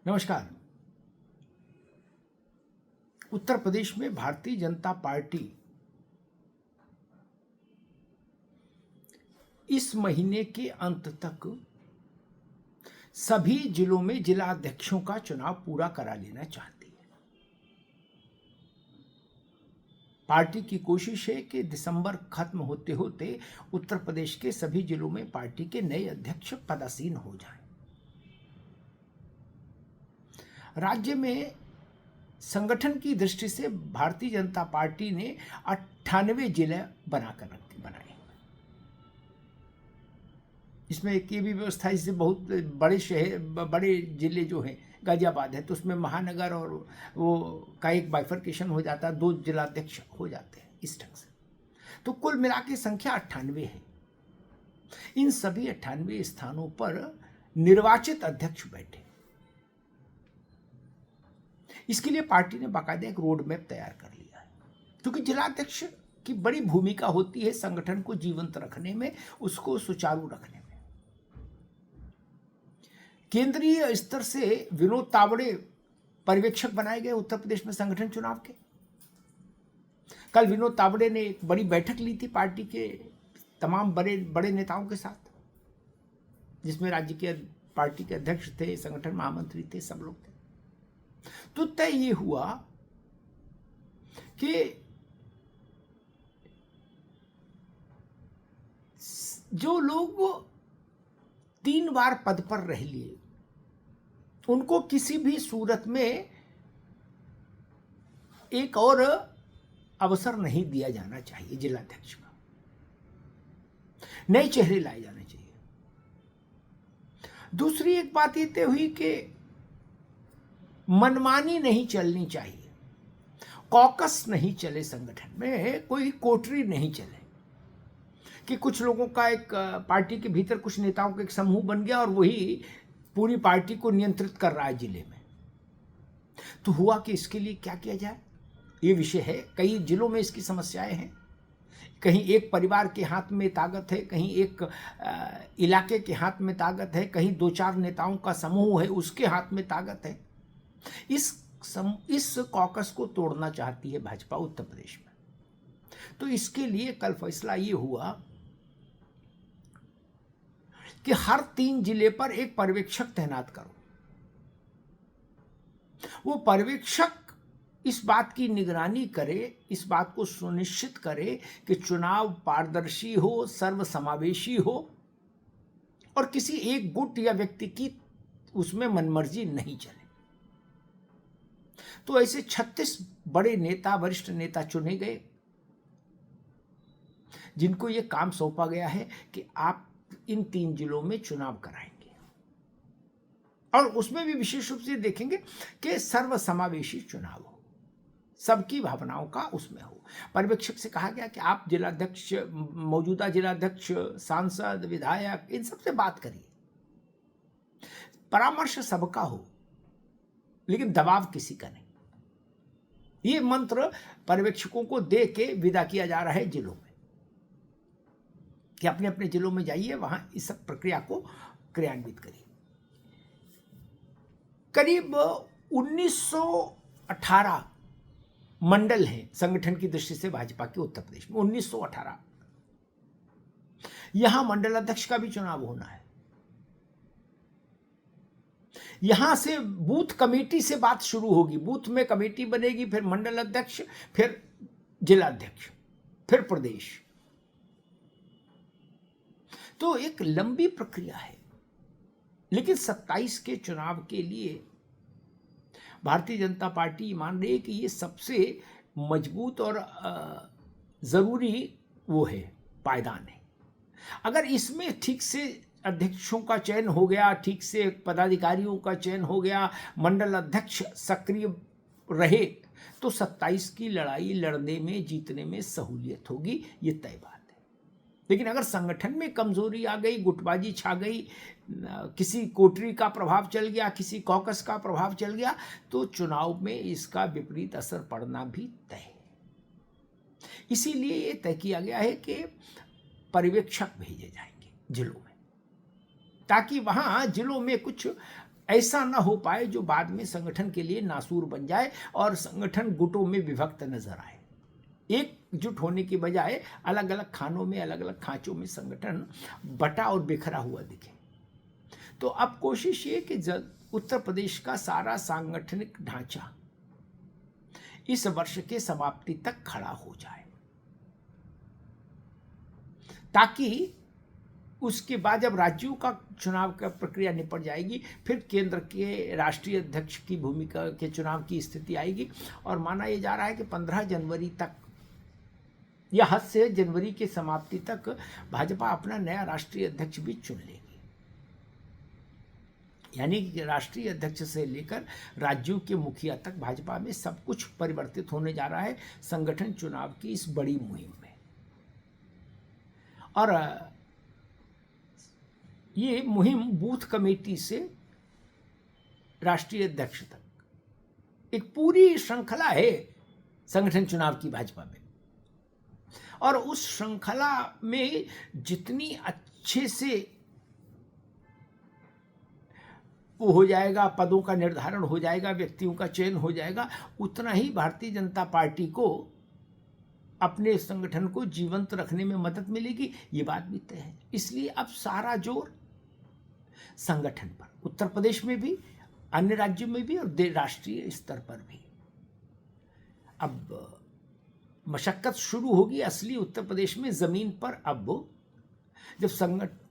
नमस्कार। उत्तर प्रदेश में भारतीय जनता पार्टी इस महीने के अंत तक सभी जिलों में जिला अध्यक्षों का चुनाव पूरा करा लेना चाहती है। पार्टी की कोशिश है कि दिसंबर खत्म होते होते उत्तर प्रदेश के सभी जिलों में पार्टी के नए अध्यक्ष पदासीन हो जाएं। राज्य में संगठन की दृष्टि से भारतीय जनता पार्टी ने 98 जिले बनाए। इसमें एक ये भी व्यवस्था है, इससे बहुत बड़े शहर बड़े जिले जो हैं, गाजियाबाद है तो उसमें महानगर और वो का एक बाइफर्केशन हो जाता है, 2 जिलाध्यक्ष हो जाते हैं इस ढंग से। तो कुल मिला के संख्या 98 है। इन सभी 98 स्थानों पर निर्वाचित अध्यक्ष बैठे। इसके लिए पार्टी ने बाकायदा एक रोड मैप तैयार कर लिया है, क्योंकि जिलाध्यक्ष की बड़ी भूमिका होती है संगठन को जीवंत रखने में, उसको सुचारू रखने में। केंद्रीय स्तर से विनोद तावड़े पर्यवेक्षक बनाए गए उत्तर प्रदेश में संगठन चुनाव के। कल विनोद तावड़े ने एक बड़ी बैठक ली थी पार्टी के तमाम बड़े नेताओं के साथ, जिसमें राज्य के पार्टी के अध्यक्ष थे, संगठन महामंत्री थे, सब लोग थे। तो तय ये हुआ कि जो लोग 3 बार पद पर रह लिए उनको किसी भी सूरत में एक और अवसर नहीं दिया जाना चाहिए जिलाध्यक्ष का। नए चेहरे लाए जाने चाहिए। दूसरी एक बात ये तय हुई कि मनमानी नहीं चलनी चाहिए, कॉकस नहीं चले संगठन में, कोई कोटरी नहीं चले कि कुछ लोगों का एक पार्टी के भीतर कुछ नेताओं का एक समूह बन गया और वही पूरी पार्टी को नियंत्रित कर रहा है जिले में। तो हुआ कि इसके लिए क्या किया जाए, ये विषय है। कई जिलों में इसकी समस्याएं हैं। कहीं एक परिवार के हाथ में ताकत है, कहीं एक इलाके के हाथ में ताकत है, कहीं 2-4 नेताओं का समूह है उसके हाथ में ताकत है। इस कॉकस को तोड़ना चाहती है भाजपा उत्तर प्रदेश में। तो इसके लिए कल फैसला ये हुआ कि हर 3 जिले पर एक पर्यवेक्षक तैनात करो। वो पर्यवेक्षक इस बात की निगरानी करे, इस बात को सुनिश्चित करे कि चुनाव पारदर्शी हो, सर्वसमावेशी हो और किसी एक गुट या व्यक्ति की उसमें मनमर्जी नहीं चले। तो ऐसे 36 बड़े नेता, वरिष्ठ नेता चुने गए, जिनको यह काम सौंपा गया है कि आप इन 3 जिलों में चुनाव कराएंगे और उसमें भी विशेष रूप से देखेंगे कि सर्वसमावेशी चुनाव हो, सबकी भावनाओं का उसमें हो। पर्यवेक्षक से कहा गया कि आप जिलाध्यक्ष, मौजूदा जिलाध्यक्ष, सांसद, विधायक, इन सबसे बात करिए, परामर्श सबका हो लेकिन दबाव किसी का नहीं। ये मंत्र पर्यवेक्षकों को दे के विदा किया जा रहा है जिलों में कि अपने अपने जिलों में जाइए, वहां इस सब प्रक्रिया को क्रियान्वित करिए। करीब 1918 मंडल हैं संगठन की दृष्टि से भाजपा के उत्तर प्रदेश में। 1918 यहां मंडल अध्यक्ष का भी चुनाव होना है। यहां से बूथ कमेटी से बात शुरू होगी, बूथ में कमेटी बनेगी, फिर मंडल अध्यक्ष, फिर जिलाध्यक्ष, फिर प्रदेश। तो एक लंबी प्रक्रिया है। लेकिन 27 के चुनाव के लिए भारतीय जनता पार्टी मान रही है कि ये सबसे मजबूत और जरूरी वो है, पायदान है। अगर इसमें ठीक से अध्यक्षों का चयन हो गया, ठीक से पदाधिकारियों का चयन हो गया, मंडल अध्यक्ष सक्रिय रहे, तो 27 की लड़ाई लड़ने में, जीतने में सहूलियत होगी, ये तय बात है। लेकिन अगर संगठन में कमजोरी आ गई, गुटबाजी छा गई, किसी कोटरी का प्रभाव चल गया, किसी कॉकस का प्रभाव चल गया, तो चुनाव में इसका विपरीत असर पड़ना भी तय है। इसीलिए ये तय किया गया है कि पर्यवेक्षक भेजे जाएंगे जिलों में, ताकि वहां जिलों में कुछ ऐसा ना हो पाए जो बाद में संगठन के लिए नासूर बन जाए और संगठन गुटों में विभक्त नजर आए। एकजुट होने की बजाय अलग अलग खानों में, अलग अलग खांचों में संगठन बटा और बिखरा हुआ दिखे। तो अब कोशिश ये कि उत्तर प्रदेश का सारा सांगठनिक ढांचा इस वर्ष के समाप्ति तक खड़ा हो जाए, ताकि उसके बाद जब राज्यों का चुनाव का प्रक्रिया निपट जाएगी, फिर केंद्र के राष्ट्रीय अध्यक्ष की भूमिका के चुनाव की स्थिति आएगी। और माना यह जा रहा है कि 15 जनवरी तक या हद से जनवरी के समाप्ति तक भाजपा अपना नया राष्ट्रीय अध्यक्ष भी चुन लेगी। यानी कि राष्ट्रीय अध्यक्ष से लेकर राज्यों के मुखिया तक भाजपा में सब कुछ परिवर्तित होने जा रहा है संगठन चुनाव की इस बड़ी मुहिम में। और ये मुहिम बूथ कमेटी से राष्ट्रीय अध्यक्ष तक एक पूरी श्रृंखला है संगठन चुनाव की भाजपा में। और उस श्रृंखला में जितनी अच्छे से वो हो जाएगा, पदों का निर्धारण हो जाएगा, व्यक्तियों का चयन हो जाएगा, उतना ही भारतीय जनता पार्टी को अपने संगठन को जीवंत रखने में मदद मिलेगी। ये बात भी तय है। इसलिए अब सारा जोर संगठन पर, उत्तर प्रदेश में भी, अन्य राज्यों में भी और राष्ट्रीय स्तर पर भी। अब मशक्कत शुरू होगी असली उत्तर प्रदेश में जमीन पर। अब जब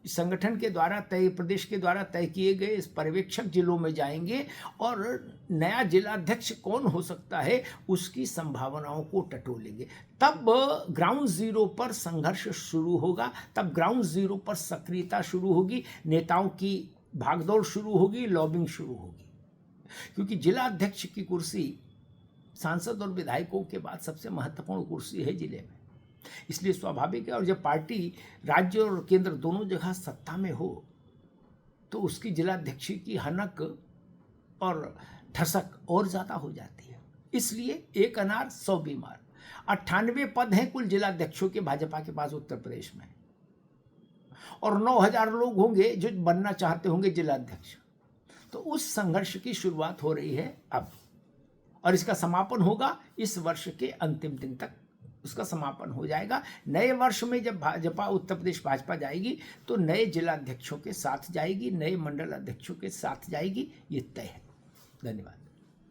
संगठन के द्वारा तय, प्रदेश के द्वारा तय किए गए इस पर्यवेक्षक जिलों में जाएंगे और नया जिलाध्यक्ष कौन हो सकता है उसकी संभावनाओं को टटोलेंगे, तब ग्राउंड जीरो पर संघर्ष शुरू होगा, तब ग्राउंड जीरो पर सक्रियता शुरू होगी, नेताओं की भागदौड़ शुरू होगी, लॉबिंग शुरू होगी। क्योंकि जिलाध्यक्ष की कुर्सी सांसद और विधायकों के बाद सबसे महत्वपूर्ण कुर्सी है जिले में। इसलिए स्वाभाविक है। और जब पार्टी राज्य और केंद्र दोनों जगह सत्ता में हो तो उसकी जिलाध्यक्षी की हनक और ठसक और ज्यादा हो जाती है। इसलिए एक अनार 100 बीमार। 98 पद हैं कुल जिलाध्यक्षों के भाजपा के पास उत्तर प्रदेश में, और 9000 लोग होंगे जो बनना चाहते होंगे जिलाध्यक्ष। तो उस संघर्ष की शुरुआत हो रही है अब, और इसका समापन होगा इस वर्ष के अंतिम दिन तक। उसका समापन हो जाएगा। नए वर्ष में जब भाजपा, उत्तर प्रदेश भाजपा जाएगी तो नए जिलाध्यक्षों के साथ जाएगी, नए मंडल अध्यक्षों के साथ जाएगी, ये तय है। धन्यवाद।